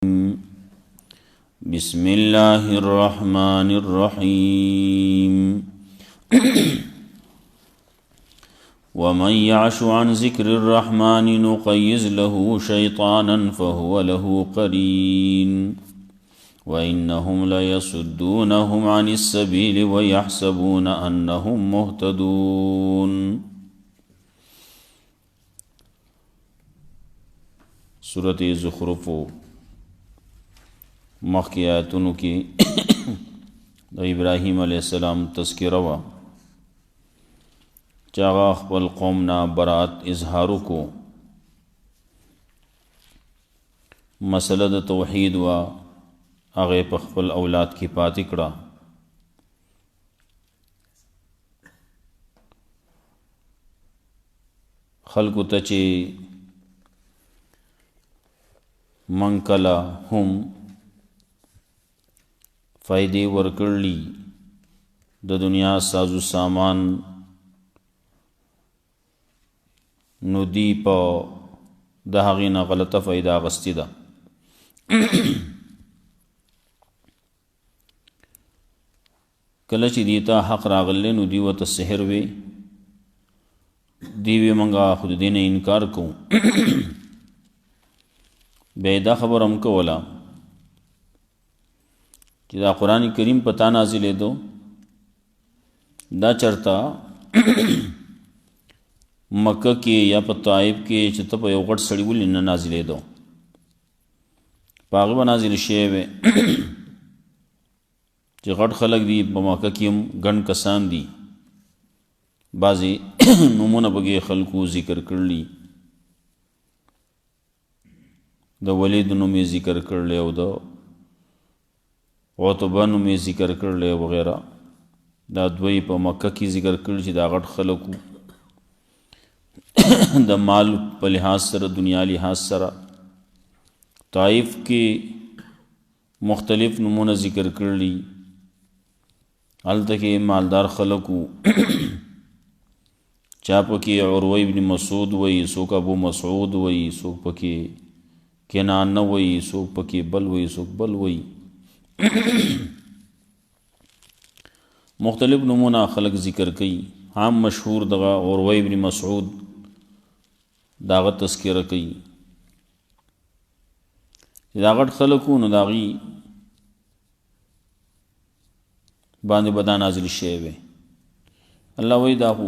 بسم الله الرحمن الرحيم ومن يعش عن ذكر الرحمن نقيض له شيطانا فهو له قرين وإنهم ليصدونهم عن السبيل ويحسبون أنهم مهتدون. سورة زخرف مخی آیتونو کی دا ابراہیم علیہ السلام تذکرہ وا چاغا خپل قومنا برات اظہارو کو مسئلہ دا توحید وا اغی پا خپل اولاد کی پاتی کڑا خلقو تچی منکلا هم فائدے ورکڑلی د دنیا سازو سامان نو دی پا د هغې نه غلطه فائده اغستی ده کله چې دیتا حق راغلی نو دی ورته سحر وی دی وی منګه خود دې نه انکار کوو بیا دا خبر هم کوله چې دا قرآن کریم پتا نازلې دو دا چرتا مکه کې یا په طائف کې چې ته په یو غټ سړي ولې نه نازلې دو په هغه به نازل شوی وی چې غټ خلک دي په مکه کې هم ګڼ کسان دي بعضې نومونه پکې خلکو ذکر کړلي د ولید نوم یې ذکر کړلی او د عتبه نوم یې ذکر کړلی وغیرہ دا دوی په مکه کې ذکر کړل چې دا غټ خلکو د مال په لحاظ سره دنیا لحاظ سره طائف کې مختلف نومونه ذکر کړلی هلته کې مالدار خلکو چا پکې عروه ابن مسعود وی څوک ابو مسعود وی څوک پکې کنان وی څوک پکې بل وی څوک بل وی مختلف نمونه خلق ذکر کئی عام مشهور دغه عروه ابن مسعود داغه تذکره کئی دا غټ خلقو نو داغي باندې بدا نازل شوی وی الله وی دا خو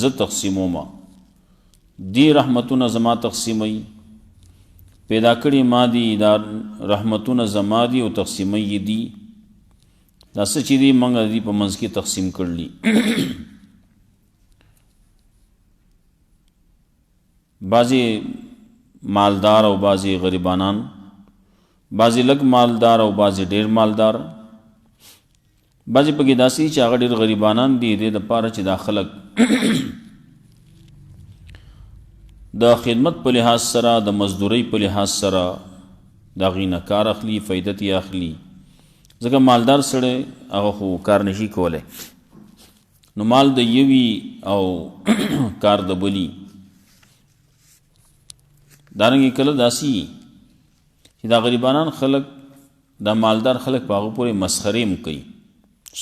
ز تقسیموما دی رحمتونه زما تقسیمي پیدا کړي ما دي دا رحمتونه زما دي او تقسیمي دي دا څه چې دي موږ دي په منځ کې تقسیم کړلي بعضې مالدار او بعضې غریبانان بعضې لږ مالدار او بعضې ډېر مالدار بعضې پکې داسې چې هغه ډېر غریبانان دي دې دپاره چې دا خلک د خدمت په لحاظ سره د مزدورۍ په لحاظ سره د هغې نه کار اخلي فایدت یې اخلي ځکه مالدار سړی هغه خو کار نشي کولی نو مال د یوي او کار د بلي دارنګې کله داسې چې دا غریبانان خلک دا مالدار خلک په هغه پورې مسخرې هم کوي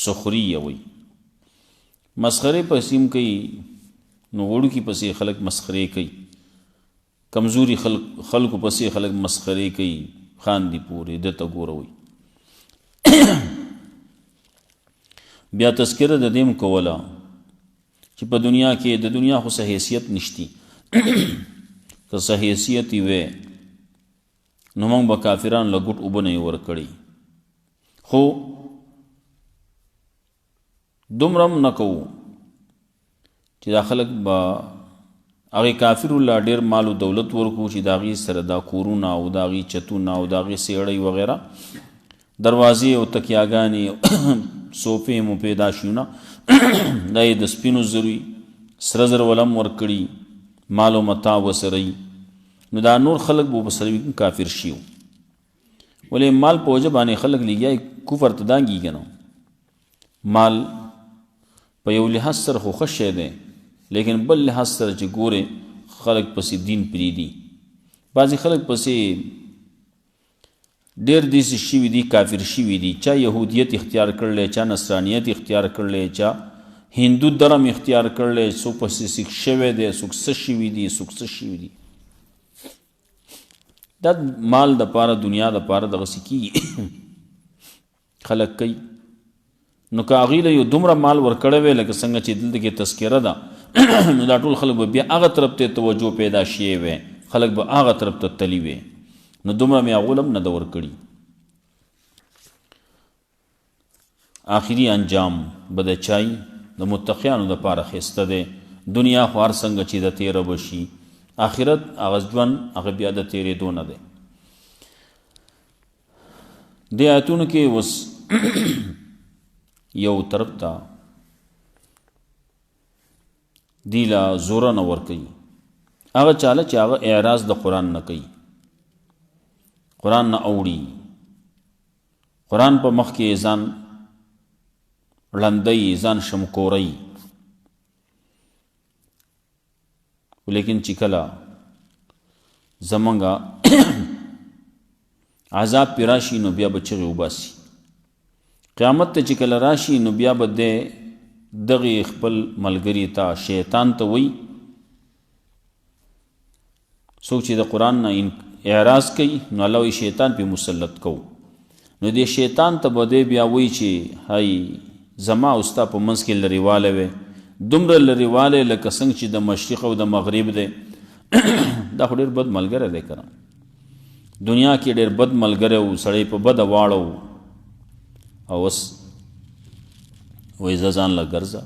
سخري یې وایي مسخرې پسې هم کوي نو وړوکي پسې خلک مسخرې کوي کمزوري خلکو پسې خلک مسخرې کوي خاندي پورې دته ګوروي بیا تذکره د دې م کوله چې په دنیا کې د دنیا خو څه حیثیت نشتی که څه حیثیت یې وی نو موږ به کافرانو له ګوټ اوبه نه یې ورکړي خو دومره هم نه کوو چې دا خلک به هغې کافرو له ډېر مال و دولت ورکو چې د هغې سره دا کورونه او د هغې چتونه او د هغې سیړۍ وغیره دروازې او تکیاګانې صوفې مو پیدا شونه دا یې د سپینو زروي سره زر ولم ورکړي مال و متاع ورسره نو دا نور خلک به ورسره کافر شي ولې مال په وجه باندې خلک لګیا کفر ته دانګېږي نو مال په یو لحاظ سره خو ښه شی دی لیکن بل لحاظ سره چې ګورې خلق پسې دین پریدي بعضې خلق پسې ډېر داسې شوي دي کافر شوي دي، چا یهودیت اختیار کړلی، چا نصرانیت اختیار کړلی، چا هندو درم اختیار کړلی، څوک پسې سیخ شوی دی، څوک څه شوي دي، څوک څه شوي دي. دا مال دپاره دنیا دپاره دغسې کېږي خلک کوي. نو که هغوی له یو دومره مال ورکړی وی لکه څنګه چې دلته کې تذکره ده نو دا ټول خلک به بیا هغه طرف ته توجه پیدا شوی وی، خلک به هغه طرف ته تلي وی، نو دومره مې هغو هم نه ده ورکړي. آخري انجام به د چای د متقیانو دپاره ښایسته دی. دنیا خو هر څنګه چې د تیره به شي، آخرت هغه ژوند هغه بیا د تیرېدو نه دی. دې آیتونو کې اوس یو طرف ته دی له زوره نه ورکوي هغه چاله چې هغه اعراض د قرآن نه کوي، قرآن نه اوړي، قرآن په مخ کې ځان ړندی، ځان شمکوری. لیکن چې کله زمونږه عذاب پې راشي نو بیا به چغې وباسي. قیامت ته چې کله راشي نو بیا به دی دغې خپل ملګري ته شیطان ته وایي، څوک چې د قرآن نه اعراض کوي نو الله وایي شیطان پې مسلط کوو. نو دې شیطان ته به دی بیا وایي چې هی زما او ستا په منځ کې لرېوالی وی، دومره لرېوالی لکه څنګه چې د مشرق او د مغرب دی. دا خو ډېر بد ملګری دی که نه، دنیا کې ډېر بد ملګری و، سړی په بده واړو او اوس وایي زه ځان له ګرځه.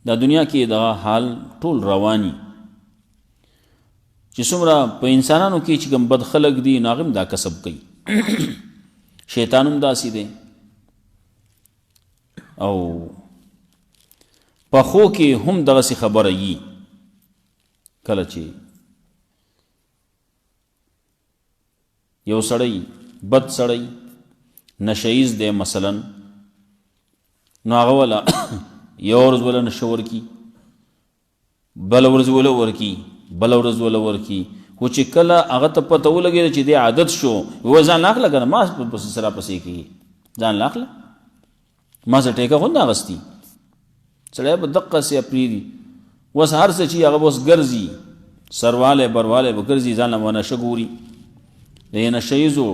دا دنیا کې دغه حال ټول رواني چې څومره په انسانانو کې چې کوم بد خلک دي نو هغه هم دا کسب کوي شیطان هم داسې دی. او پخو کې هم دغسې خبره یي، کله چې یو سړی بد سړی نشئیز دی مثلا، نو هغه وله یو ورځ وله نشه ورکي، بله ورځ وله ورکي، بله ورځ وله ورکي، خو چې کله هغه ته پته ولګېده چې دی عادت شو، وایي ځان له اخله که نه ما پسې سره پسې کېږي، ځان له اخله ما څه ټیکه خو نه اخېستي، سړی به دقسې پرېږدي. اوس هر څه چې هغه به اوس ګرځي، سروالی بروالی به ګرځي، ځان له به نشه ګوري. د نشهیزو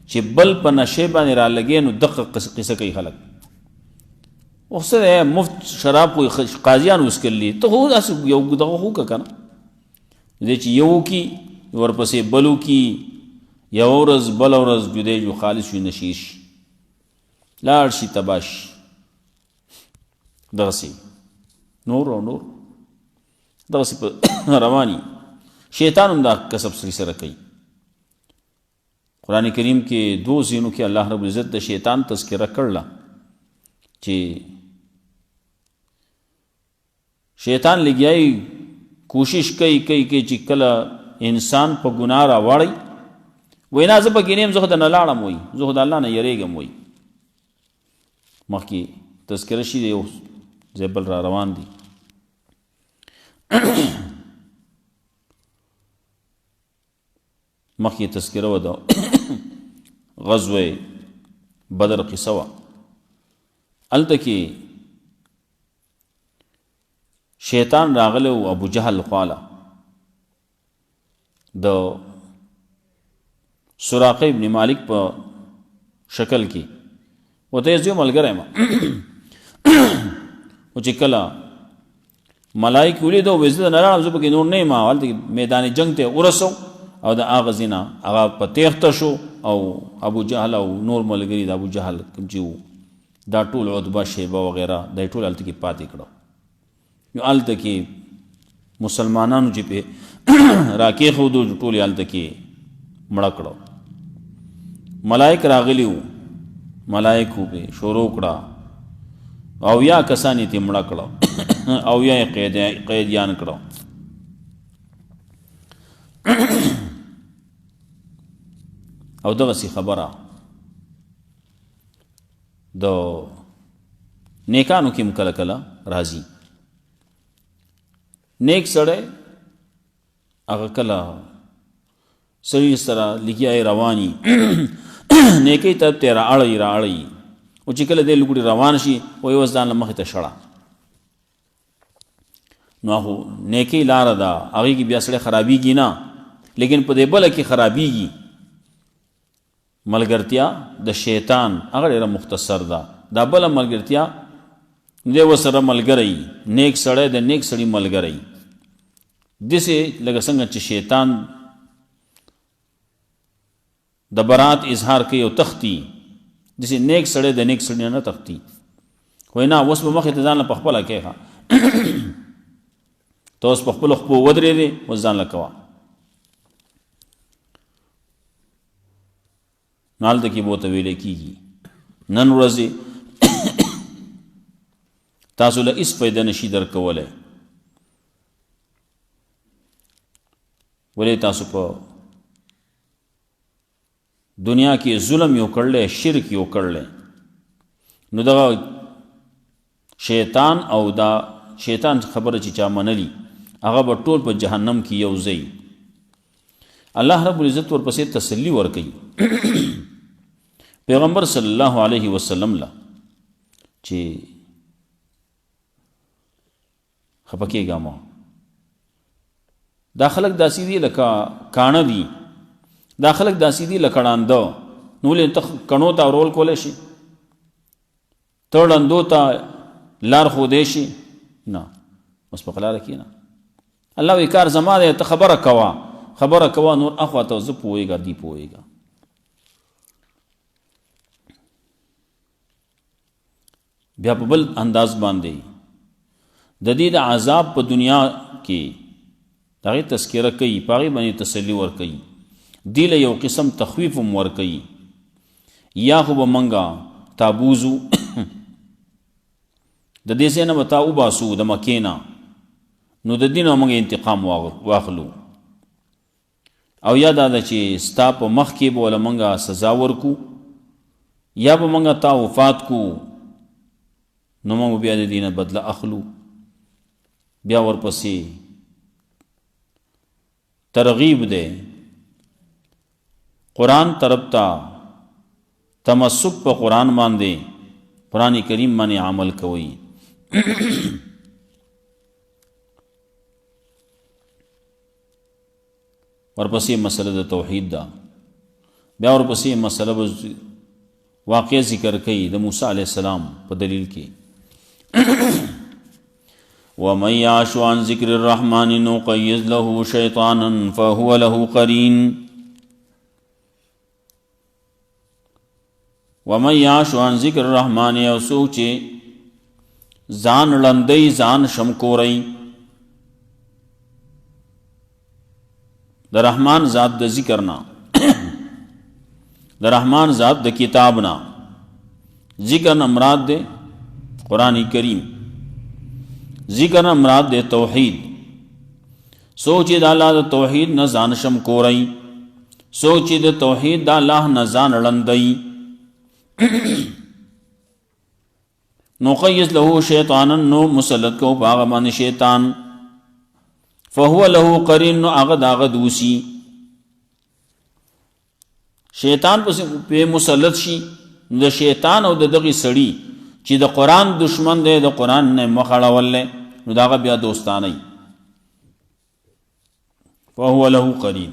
چې بل په نشې باندې رالګې نو دقه قصه کوي خلک. اوس څه دی مفت شراب خو قاضیان وسکلي، ته خو داسې یو دغه خو که نه دی چې یو وکي ورپسې بل وکي، یوه ورځ بله ورځ جدی جو خالص وي نشیز شي، لاړ شي تباه شي. دغسې نور او نور دغسې په رواني شیطان هم دا کسب سره کوي. قرآن کریم کې دو ځینو کې الله رب العزت د شیطان تذکره کړله چې شیطان لګیایي کوشش کوي چې کله انسان په ګناه راواړی وایي نه زه پکې نه یم، زه خو د نه لاړم، وایي زه خو د الله نه یریږم. وایي مخکې تذکره شي دی، یو ځای بل را روان دي. مخکې تذکره وه د غزوه بدر قصه وه، هلته کې شیطان راغلی و ابو جهل خواله د سراقه ابن مالک په شکل کې، ورته یې زه یو ملګری یم. او چې کله ملایک ولیدو وایي زه نه لاړم، زه پکې نور نه یم، هلته میدان جنګ ته ورسو او د هغه ځینه هغه په تیښته شو، او ابو جهل او نور ملګري د ابو جهل کوم چې وو دا ټول عتبه شیبه وغیره دا ټول هلته کې پاتې کړه. نو هلته کې مسلمانانو چې پې راکېښودو ټول یې هلته کې مړه کړه. ملایک راغلي وو، ملایکو پې شروع کړه، او یا کسان یې ترې مړه کړه او یا یې قیدیان کړه. او دغسې خبره د نیکانو کې هم کله کله راځي. نیک سړی هغه کله سړي سره لګیا رواني نیکۍ طرف ته را اړوي او چې کله دی لوګړي روان شي وایي اوس ځان له مخې ته شړه. نو هغه نیکۍ لاره ده، هغې کې بیا سړی خرابېږي نه، لیکن په دې بله کې خرابېږي. ملګرتیا د شیطان هغه ډېره مختصر ده. دا بله ملګرتیا دی ورسره ملګری، نیک سړی د نیک سړي ملګری. داسې لکه څنګه چې شیطان د برات اظهار کوي او تختی، داسې نیک سړی د نیک سړي نه تختی. وایي نه اوس به مخې ته ځان له په خپله کوې ته اوس په خپلو خپو ودرېدې، اوس ځان له کوه. نو هلته کې به ورته ویلی کېږي نن ورځې تاسو له هېڅ فایده نشي درکولی، ولې تاسو په دنیا کې ظلم یو کړلی، شرک یو کړلی. نو دغه شیطان او دا شیطان خبره چې چا منلی هغه به ټول په جهنم کې یو ځای. الله رب العزت ورپسې تسلی ورکوي پیغمبر صلی الله علیه وسلم له چې خفه کېږه مه، دا خلک داسې دي لکه کاڼه دي، دا خلک داسې دي لکه ړانده. نو ولې ته کڼو ته اورول کولی شي؟ ته ړندو ته لار ښودی شي؟ نه، بس په قلاره کښېنه. الله وایي کار زما دی، ته خبره کوه، خبره کوه، نور اخوا ته زه پوهېږه دی پوهېږه. بیا په بل انداز باندې د دې د عذاب په دنیا کې د هغې تذکره کوي، په هغې باندې تسلي ورکوي، دې له یو قسم تخویف هم ورکوي. یا خو به منګه تابوزو د دې ځای نه به تا وباسو د مکې نه، نو د دې نه موږ انتقام واخلو، او یا دا ده چې ستا په مخ کې به وله موږ سزا ورکو، یا به موږ تا وفات کو، نو موږ بیا د دې نه بدله اخلو. بیا ورپسې ترغیب دی قرآن طرف ته، تمسک په قرآن باندې، قرآن کریم باندې عمل کوي. ورپسې مسله د توحید ده. بیا ورپسې مسله واقع ذکر کوي د موسی علیه السلام په دلیل کې وَمَنْ يَعْشُ عَنْ ذِكْرِ الرَّحْمَنِ نُقَيِّضْ لَهُ شَيْطَانًا فَهُوَ لَهُ قَرِينٌ. وَمَنْ يَعْشُ عَنْ ذِكْرِ الرَّحْمَنِ او څوک چې ځان ړندی، ځان شمکوری د رحمان ذات د ذکر نه، د رحمان ذات د کتاب نه. ذکر نه مراد دے قرآن کریم، ذکر نه مراد دے توحید. سوچی دا اللہ دا توحید نه ځان شمکوری، سوچی دا توحید دا اللہ نه ځان ړندی. نقیض له شیطانا نو مسلط کو پاغه باندې شیطان، فهو له قرین نو هغه داغه دوسی. شیطان په مسلط شي، د شیطان او د دغه سړي چې د قرآن دشمن دی، د قرآن نه مخ اړول نو داغه بیا دوستانه، فهو له قرین.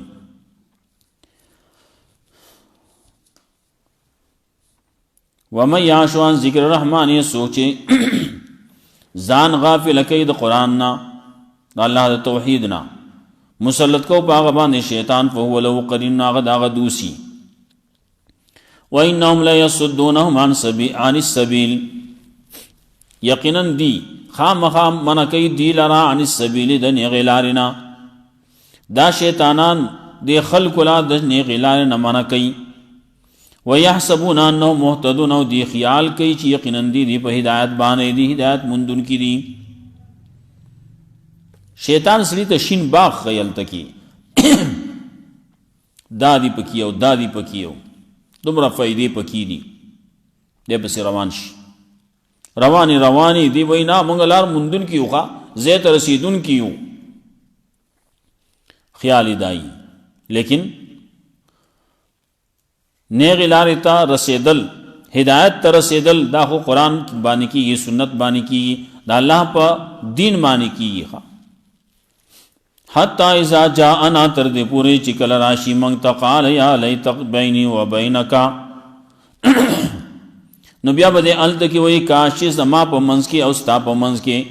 وَمَنْ يَعْشُ عَنْ ذِكْرِ الرَّحْمَنِ سوچے ځان غافل کوي د قرآن نه، د الله د توحید نه، مسلط کو پاغه باندې شیطان، فهو له قرین هغه داغه دوسی. وَإِنَّهُمْ لَيَصُدُّونَهُمْ عَنِ السَّبِيلِ یقینا دی خامخا منع کوي دی لرا عن السبیل د نیغې لارې نه. دا شیطانان دی خلکو لا د نیغې لارې نه منع کوي. وَيَحْسَبُونَ أَنَّهُمْ مُهْتَدُونَ او دی خیال کوي چې یقینا دی په هدایت باندې دی، هدایت موندونکي دي. شیطان سړي ته شین باغ خیال تکي دا دی پکې او دا دی پکې او دومره فائدې پکې دي، دی پسې روان شي. رواني دی وینا مونږ لار موندونکي یو، ځای ته رسیدونکي یو، خیال دای. لیکن نیغی لاری تا رسیدل ہدایت تا رسیدل دا خو قرآن بانی کی سنت بانی کی دا اللہ پا دین بانی کی حتی اذا جاءنا تردی پوری چکل راشی منگتا قال یا لیت بینی و بینکا نو بیا بدے علت کی وہی کاشی زما پا منز کی اوستا پا منز کی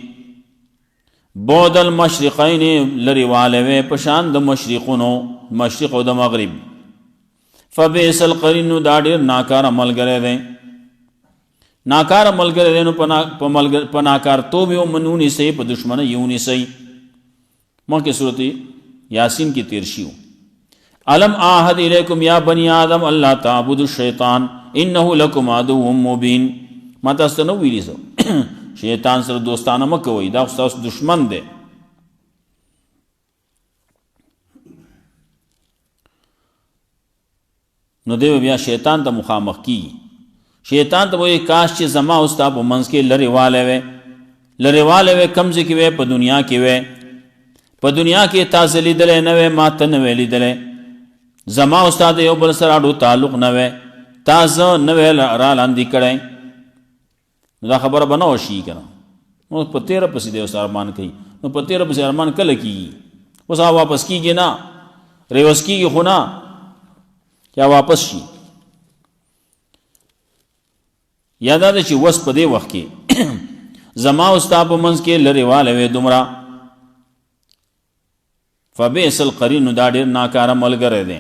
بود المشرقین لری والوے پشان دا مشرقونو مشرق و دا مغرب فبیس القرین دا دیر ناکار عمل کرے دیں ناکار عمل کرے دیں پا ناکار تو بھی منونی سی پا دشمن یونی سی موقع صورت یاسین کی تیرشیو علم آہد الیکم یا بنی آدم اللہ تعبد الشیطان انہو لکم عدو مبین ما تاستا نویلی سو شیطان سر دوستانہ مکوئی دا خستاس دشمن دے نو دیو بیا شیطان تا مخامخ کی شیطان تا وہی کاش چی زما استا پا منز کے لری والے وے کمزی کی وے پا دنیا کی وے پا دنیا کی تازه لیدلے نوے ما تا نوے لیدلے زما استاد یو بل سر اڈو تعلق نوے تازه نوے را لاندی کڑے دا خبر بناو شی کنا نو پا تیرہ پسی دے اس ارمان کئی نو پا تیرہ پسی ارمان کل کی اس واپس کی گی نا ریوس کی گی خونا کیا واپس شی یادا دے چی وس پا دے وقت کی زما استاد پا منز کے لری والے دمرا فبئس القرین دا دیر ناکارا ملگر دیں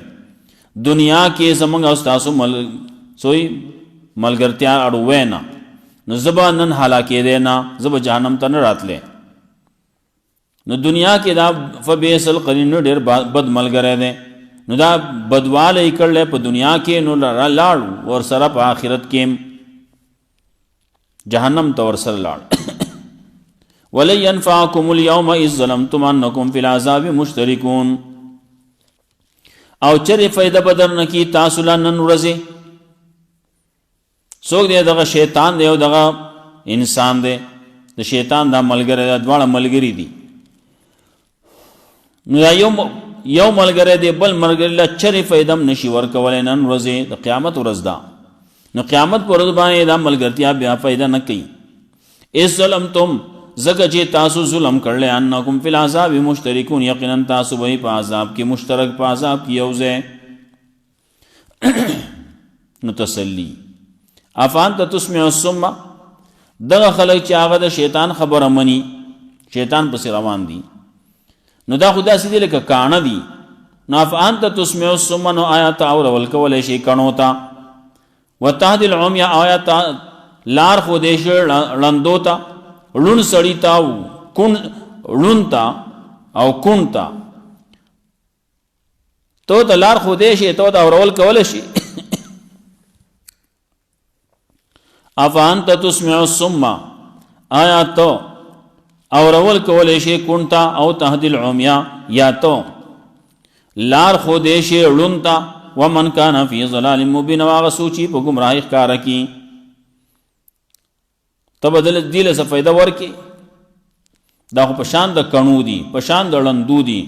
دنیا کے زمانگا استاسو ملگرتیار اڑوینا نو زبا نن حالاکی دینا زبا جہنم تا نرات لے نو دنیا کے دا فبئس القرین نو دیر بد ملگر دیں نو دا بدوال اکڑ لے پا دنیا کے نو لاڑو اور سر پا آخرت کیم جہنم تا اور سر لاڑ وَلَن يَنْفَعَكُمُ الْيَوْمَ إِذْ ظَلَمْتُمْ أَنَّكُمْ فِي الْعَذَابِ مُشْتَرِكُونَ او چر فیدہ بدر نکی تاسولا نن ورزی سوک دے دغا شیطان دے او دغا انسان دے دا شیطان دا ملگر دے دوارا ملگری دی یو ملگر دے بل ملگر اللہ چر فیدم نشی ورکولی نن ورزی دا قیامت ورز دا نو قیامت پر رضبانی دا ملگرتیا بیا فیدہ نکی اس ظلمتم زکا چی تاسو ظلم کر لے انکم فی العذاب مشترکون یقیناً تاسو بھئی پا عذاب کی مشترک پا عذاب کی اوزے نتسلی افانت تسمع السمع دغا خلق چی آغا دا شیطان خبر منی شیطان پسی روان دی نو دا خدا سی دی لکا کانا دی نو افانت تسمع السمع نو آیات آور والکول شی کنوتا و تحد العمی آیات لار خودش لندوتا لون سڑی تا لون تا او کون تا تو تا لار خودشی تو تا اورول کولشی افانت تسمع السمع آیا تو اورول کولشی کون تا او تهدی العمیا یا تو لار خودشی لون تا ومن کانا فی ظلال مبین واغسوچی پا گمراہی کارکی تب دیل سے فیدہ ورکی دا خو پشان دا کنو دی پشان دا لندو دی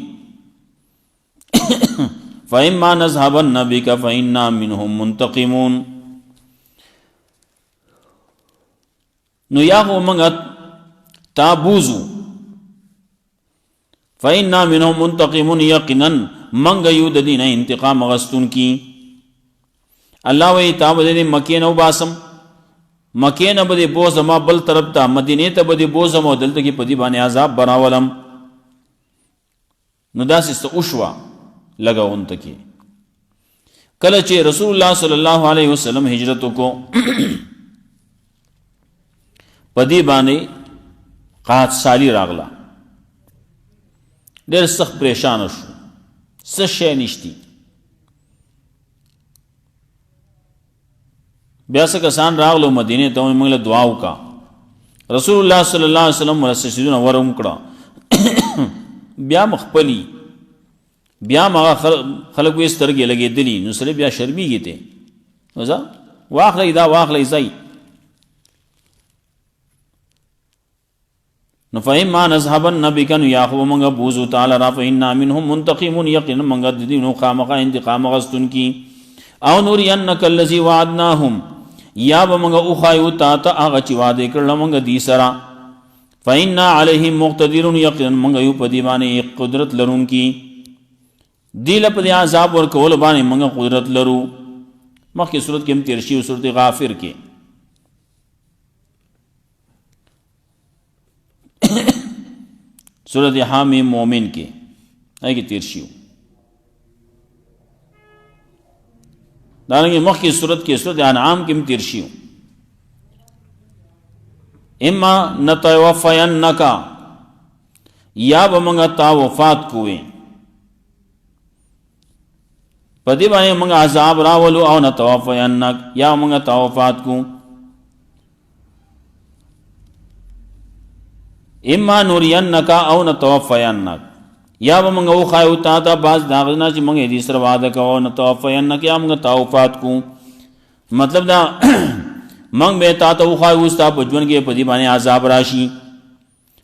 فَإِمَّا نَذْهَبَنَّ بِكَ فَإِنَّا مِنْهُمْ مُنْتَقِمُونَ نو یا خو منگت تابوزو فَإِنَّا مِنْهُمْ مُنْتَقِمُونَ یقناً منگ یود دین انتقام غستون کی اللہ وی تاب دین مکین و باسم مکین بدی بوزما بل طرف تا مدینی تا بدی بوزما دلتا کی پدی بانی عذاب براولم نو دا سستا اشوا لگا انتا کی کلچے رسول اللہ صلی اللہ علیہ وسلم ہجرتو کو پدی بانی قحط سالی راغلا دیر سخت پریشان شو سخت شے نشتی بیاسا کسان راغلو مدینه تو منگل دعاو کا رسول اللہ صلی اللہ علیہ وسلم ورسشدون ورم کڑا بیا مخپلی بیا مغا خلق ویس ترگی لگی دلی نسلی بیا شرمی گی تے واخلی دا واخلی زی نفهما نذهبن بك ياخو منگا بوزو تعالی را فإنا منهم منتقمون یقینا منگا دینو خامقا انتقام غستن کی او نورینک الذی وعدناهم یا به موږ وښایو تا ته هغه چې وعده کړل موږ دې سره فإنا علیهم مقتدرون یقینا موږ یو په دې باندې قدرت لرونکي دی له په دې عذاب ورکول باندې موږ قدرت لرو. مخکې صورت کې هم تیر شي صورت غافر کې صورت حامیم مومن کې هغه کې تیر شي. دارنګه مخکې صورت کې صورت انعام کې هم تیر شي. اما نتوفینک یا به موږ تا وفات کوې په دې باندې موږ عذاب راولو او نتوفینک یا موږ تا وفات کو. اما نورینک او نتوفینک یا به موږ وښایو تا ته بعض د هغه نه چې موږ دې سره وعده کوو نتوفینک یا موږ تا وفات کو. مطلب دا موږ به تا ته وښایو ستا په ژوند کې په دې باندې عذاب راشي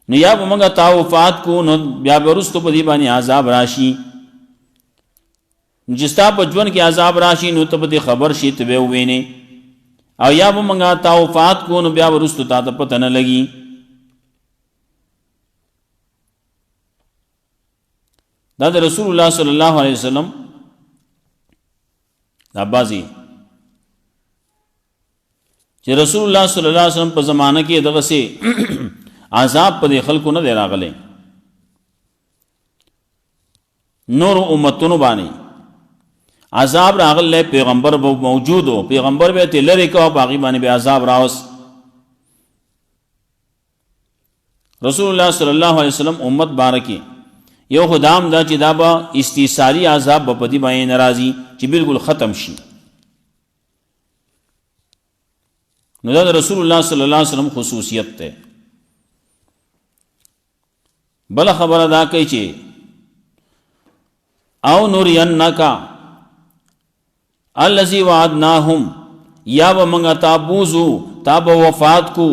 نو یا به موږ تا وفات کو نو بیا به وروسته په دې باندې عذاب راشي. چې ستا په ژوند کې عذاب راشي نو ته به دې خبر شي ته به ووینې او یا به موږ تا وفات کو نو بیا وروسته تا ته پته نه لګي. دا د رسول الله صلی الله علیه وسلم دا بازی چې رسول الله صلی الله علیه وسلم په زمانه کې دغه سي عذاب په خلکو نه دی راغلی. نور امتونو باندې عذاب راغلی پیغمبر موجود و پیغمبر به ته لری کو باغی باندې به عذاب راوس. رسول الله صلی الله علیه وسلم امت بارکی یو خدام دا چې دا به استیصالی عذاب په پدی باندې ناراضي چې بالکل ختم شي. نو دا رسول الله صلی الله علیه وسلم خصوصیت ته. بل خبره دا کوي چې او نورینک الذی وعدناهم یا به موږ تابوزو تا به وفات کو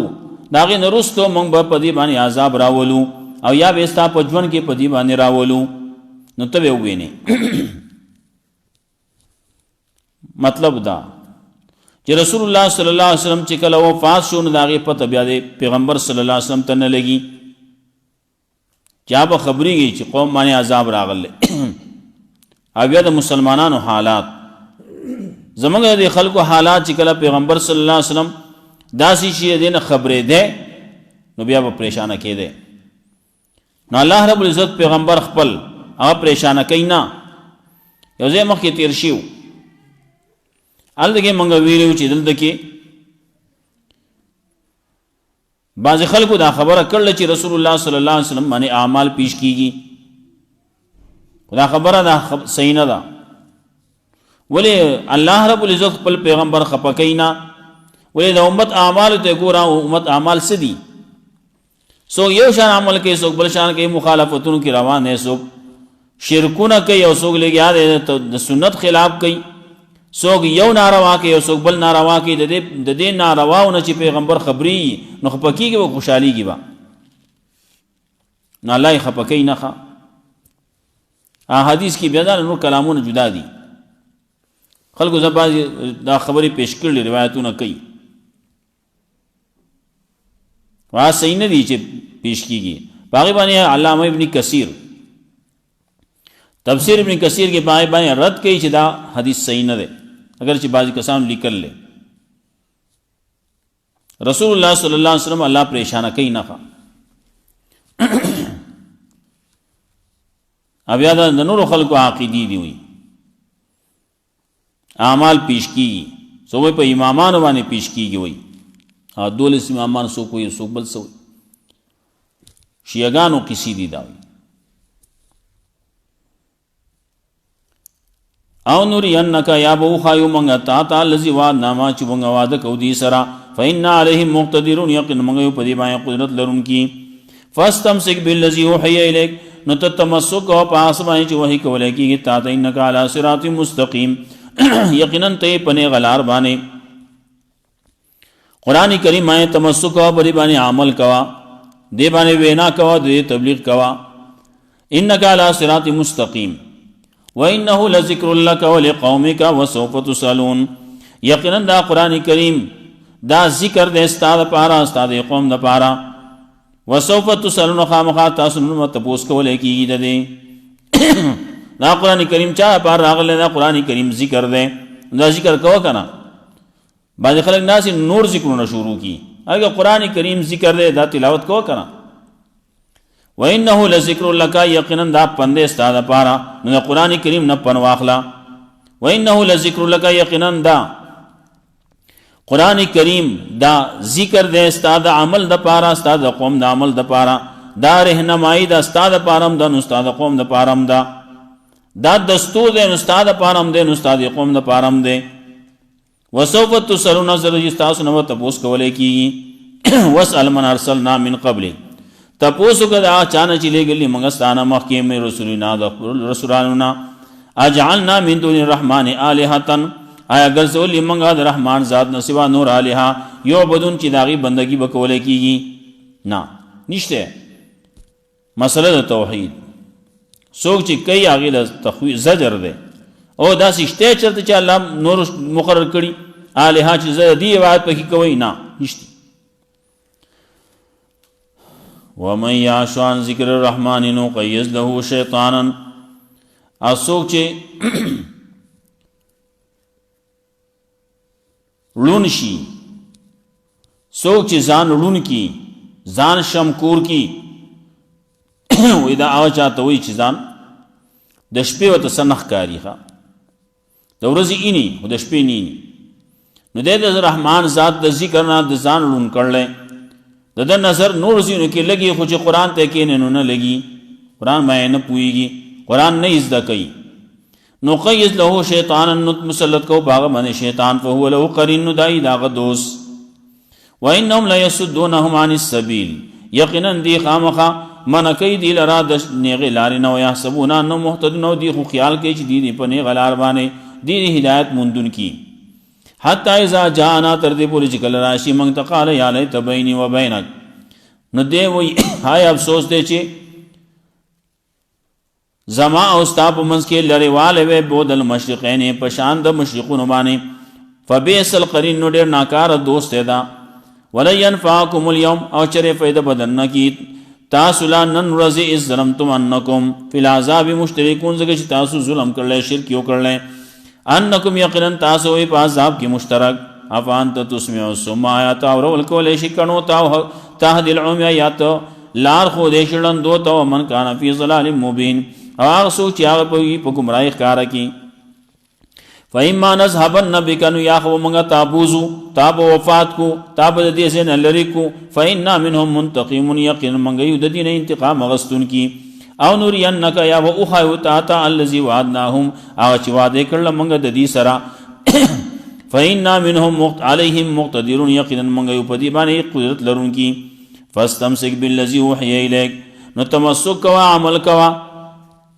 داغه نرستو موږ به پدی باندې عذاب راولو او یا به ستا په ژوند کې پدی باندې راولو نو ته به ووینې. مطلب دا چې رسول الله صلی الله علیه وسلم چې کله وفات شو نو داغه پته بیا د پیغمبر صلی الله علیه وسلم ته نه لګي چا به خبرېږي چې قوم باندې عذاب راغله او بیا د مسلمانانو حالات زمونږ د خلکو حالات چې کله پیغمبر صلی الله علیه وسلم داسې شي دې نه خبرې ده نو بیا به پریشانه کېده. نو الله رب العزت پیغمبر خپل هغه پریشانه کوي نه. یو ځای مخکې تیر شیو هلته کې موږ ویلو چې دلته کې بعضې خلکو دا خبره کړله چې رسول الله صلی الله علیه وسلم باندې اعمال پیش کیږي. دا خبره دا صحیح نه ده. ولې الله رب العزت خپل پیغمبر خفه کوي نه. ولې د امت اعمالو ته ګوره امت اعمال څه دي څوک یو شان عمل کوي څوک بل شان کوي مخالفتونو کې روان دی څوک شرکونه کوي او څوک لګیا دی د سنت خلاف کوي څوک یو ناروا کوي او څوک بل ناروا کوي. د دې نارواونه چې پیغمبر خبري نو خفه کېږي او خوشحالېږي به نو الله یې خفه کوي نه ښه. حدیث کې بیا دا نور کلامونه جدا دي. خلکو زه بعضې دا خبرې پیش کړلې روایتونه کوي واه صحیح نه دي چې پیش کیږي. باغی باندې علامه ابن کثیر تفسیر ابن کثیر کې باغی باندې رد کوي چې دا حدیث صحیح نه ده اگر چې بعضی کسان لیکل لې. رسول الله صلی الله علیه وسلم الله پریشانه کوي نه بیا دا د نورو خلکو عقیدې دي وي اعمال پیش کیږي څوک په امامانو باندې پیش کیږي وي 12 امامان څوک وي څوک بل څه وي شیعاګانو کسی دي دا وي. او نورینک یا به وښایو موږ تا ته الذي وعدنا چې موږ وعده کوو دې سره فإنا علیهم مقتدرون یقینا موږ یو په دې باندې قدرت لرونکي. فاستمسک بالذي اوحي الیک نو ته تمسک او پاس باندې چې وحی کولای کېږي تا ته انک علی صراط مستقیم یقینا ته پنه غلار باندې قرآن کریم آئے تمسک کوا بری باندې عمل کوا دې باندې وینا کوا دې تبلیغ کوا انک علی صراط مستقیم وَإِنَّهُ لَذِكْرٌ لَكَ وَلِقَوْمِكَ وَسَوْفَ تُسْأَلُونَ یقینا دا قرآن کریم دا ذکر دے استاد پارا استاد قوم دا پارا وَسَوْفَ تُسْأَلُونَ خامخا تاسو نو تپوس کولے کیږي دے دا قرآن کریم چا پار راغله دا قرآن کریم ذکر دے دا ذکر کو کنا بعض خلک ناس نور ذکرونه شروع کی اگر قرآن کریم ذکر دے دا تلاوت کو کنا وَإِنَّهُ لَذِكْرٌ لَكَ یقینا دا پندے استاد پارا نو قرآن کریم نہ پن واخلا وَإِنَّهُ لَذِكْرٌ لَكَ یقینا دا قرآن کریم دا ذکر دے استاد عمل دا پارا استاد قوم دا عمل دا پارا دا رہنمائی دا استاد پارم دا استاد قوم دا پارم دا دستور دے استاد پارم دے استاد قوم دا پارم دے وَسَوْفَ تُسْأَلُونَ ضرور تاسو نو تپوس کولے کیږي وَاسْأَلْ مَنْ أَرْسَلْنَا مِنْ قَبْلِكَ تپوسو کدا چانه چلے گلی منگستانا مخکیم میں رسولنا رسولانونا اجعلنا من دون الرحمن آلہتن آیا گرزولی منگا دا رحمان ذات نسوا نور آلہا یعبدون چی داغی بندگی بکولے کی گی نا نشتے مسئلہ دا توحید سوک چی کئی آگی دا زجر دے او دا سشتے چلتے چا اللہ نور مقرر کری آلہا چی زجر دی عبادت پکی کوئی نا نشتے وَمَنْ يَعْشُ عَنْ ذِكْرِ الرَّحْمَنِ نُقَيِّضْ لَهُ شَيْطَانًا اسوک چے لون شی سوک چے زان لون کی زان شمکور کی ویدہ آو چاہتا ہوئی چے زان دشپے و تسنخ کاری خوا دورزی اینی و دشپے نینی نو دے دا رحمان ذات دا ذکرنا دا زان لون کر لے دا نظر نور زیونو کی لگی خوچ قرآن تے کینے نو نہ لگی قرآن میں نہ پوئی گی قرآن نہیں ازدہ کئی نقیض لہو شیطانا نت مسلط کو باغ من شیطان فہو لہو قرین ندائی داغ دوس وَإِنَّهُمْ لَيَسُدُّونَهُمْ عَنِ السَّبِيلِ یقناً دی خامخا منکی دی لرا نیغ لارنا ویحسبونا نو محتدنو دی خو خیال کے چی دی پنے غلار بانے دی ہدایت مندن کی حتی اذا جانا تردی پوری چکل راشی منگتا قال یا لیت بینی و بینک نو دے وی ہائے افسوس دے چے زما اوستا پا منز کے لرے والے وے بود المشرقین پشاند مشرقون بانے فبیس القرین نو دیر ناکار دوست دا ولی ینفاکم اليوم او چرے فید بدن کی تاسو لا نن رضی از ظلمتم انکم فی العذاب مشترکون زگش تاسو ظلم کر لے شرکیو کر لے انکم یقنن تاسو وی پا عذاب کی مشترک افانت تسمع السم آیات اور ولکولے شکنو تاہد العمی آیات لار خودیشلن دو تو من کانا فی ظلال مبین آغ سوچی آغ پوئی پا گمرائی خکارا کی فَإِمَّا نَذْهَبَنَّ بِكَ نُ یاخو منگا تابوزو تاب وفات کو تاب دیسے نلری کو فَإِنَّا مِنْهُمْ مُنْتَقِيمٌ یقین منگیو ددین انتقام غستن کی او نُرِيَنَّكَ یا و اخایو تاتا اللذی وعدناہم آغا چی وعدے کرل منگا ددی سرا فَإِنَّا مِنْهُمْ عَلَيْهِمْ مُقْتَدِرٌ یقین منگیو پدیبانی قدرت لرن کی فَاسْتَمْسِكْ بِالَّذِي وحی ایلیک نو تمسک کوا عمل کوا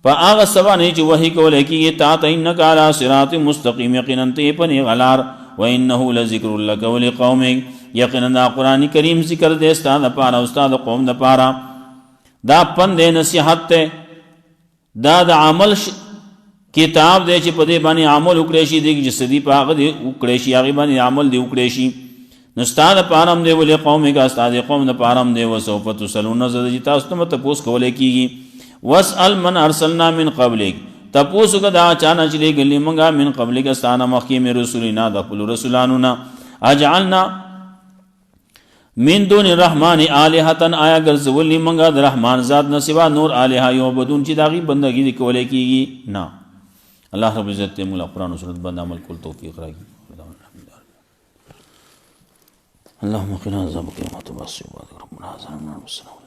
پا آغا سبا نیچ وحی کو لکی یہ تاتا انکا علا صراط مستقیم یقیناً تیپنی غلار وَإِنَّهُ لَذِكْرٌ لَكَ وَلِقَوْمِكَ یقیناً دا قرآن کریم ذکر دے استاد پارا استاد قوم دا پارا دا پن دے نصیحت تے دا عمل کتاب دے چی پدے بانی عمل اکڑیشی دے جس دی پا آغا دے اکڑیشی آغی بانی عمل دے اکڑیشی نستاد پارم دے وَلِقَوْمِكَ استاد قوم دا پارم دے وَسَوْفَ تُسْأَلُونَ زدجتا استمت تپوس کولے کی گی وَاسْأَلْ مَنْ أَرْسَلْنَا مِنْ قَبْلِكَ تپوسو کا دا چانا چلے گلی منگا من قبلک استانا مخیم رسولنا دا قلو رسولانونا اجعلنا من دون الرحمن آلہتن آیا گرزولی منگا دا رحمان ذات نسوا نور آلہا یعبدون چی داغی بندگی دکولے کی گی نا اللہ رب عزت مولا قرآن و سنت بند عمل کل توفیق راگی اللہم قنا عذاب قیامت و باسی و ربنا عذاب